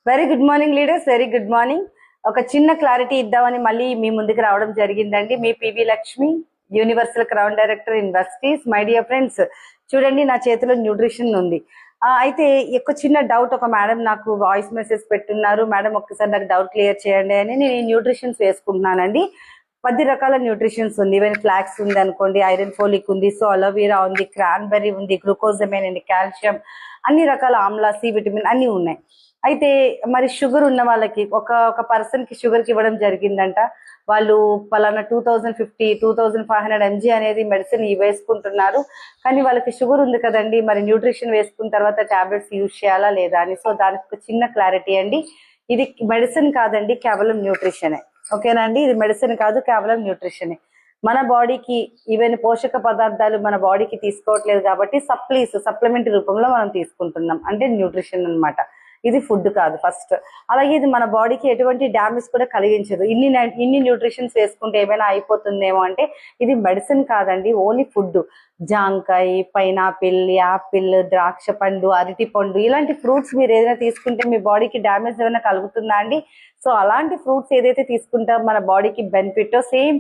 Very good morning leaders, very good morning. ఒక చిన్న clarity ఇద్దామని మళ్ళీ మీ ముందుకు రావడం జరిగిందండి. మీ PV Lakshmi, universal crown director investees. My dear friends, చూడండి నా చేతిలో న్యూట్రిషన్ ఉంది. అయితే ఒక చిన్న డౌట్, ఒక మేడం నాకు వాయిస్ మెసేజ్ పెట్టున్నారు, మేడం ఒక్కసారి నాకు డౌట్ క్లియర్ చేయండి అని. నేను ఈ న్యూట్రిషన్స్ వేసుకుంటున్నానండి. 10 రకాల న్యూట్రిషన్స్ ఉంది. ఈవెన్ ఫ్లాక్స్ ఉంది అనుకోండి, ఐరన్ ఫోలిక్ ఉంది, సో అలోవీరా ఉంది, క్రాన్బెర్రీ ఉంది, గ్లూకోజమైన్ అండి, కాల్షియం, అన్ని రకాల ఆమ్లా, సి విటమిన్ అన్ని ఉన్నాయి. అయితే మరి షుగర్ ఉన్న వాళ్ళకి ఒక పర్సన్ కి షుగర్ కి ఇవ్వడం జరిగిందంట. వాళ్ళు పలానా 2500 mg అనేది మెడిసిన్ వేసుకుంటున్నారు, కానీ వాళ్ళకి షుగర్ ఉంది కదండి, మరి న్యూట్రిషన్ వేసుకున్న తర్వాత టాబ్లెట్స్ యూజ్ చేయాలా లేదా అని. సో దానికి ఒక చిన్న క్లారిటీ అండి. ఇది మెడిసిన్ కాదండి, కేవలం న్యూట్రిషనే. ఓకేనా అండి, ఇది మెడిసిన్ కాదు, కేవలం న్యూట్రిషనే. మన బాడీకి ఈవెన్ పోషక పదార్థాలు మన బాడీకి తీసుకోవట్లేదు కాబట్టి సప్లిమెంట్ రూపంలో మనం తీసుకుంటున్నాం, అంటే న్యూట్రిషన్ అన్నమాట. ఇది ఫుడ్ కాదు ఫస్ట్. అలాగే ఇది మన బాడీకి ఎటువంటి డ్యామేజ్ కూడా కలిగించదు. ఇన్ని న్యూట్రిషన్స్ వేసుకుంటే ఏమైనా అయిపోతుందేమో అంటే ఇది మెడిసిన్ కాదండి, ఓన్లీ ఫుడ్. జాంకాయ, పైనాపిల్, యాపిల్, ద్రాక్ష పండు, అరటి పండు, ఇలాంటి ఫ్రూట్స్ మీరు ఏదైనా తీసుకుంటే మీ బాడీకి డ్యామేజ్ ఏమైనా కలుగుతుందా అండి? సో అలాంటి ఫ్రూట్స్ ఏదైతే తీసుకుంటాం మన బాడీకి బెనిఫిట్, సేమ్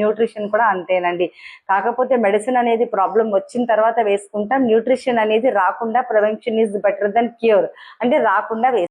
న్యూట్రిషన్ కూడా అంతేనండి. కాకపోతే మెడిసిన్ అనేది ప్రాబ్లం వచ్చిన తర్వాత వేసుకుంటాం, న్యూట్రిషన్ అనేది రాకుండా prevention is better than cure, అంటే రాకుండా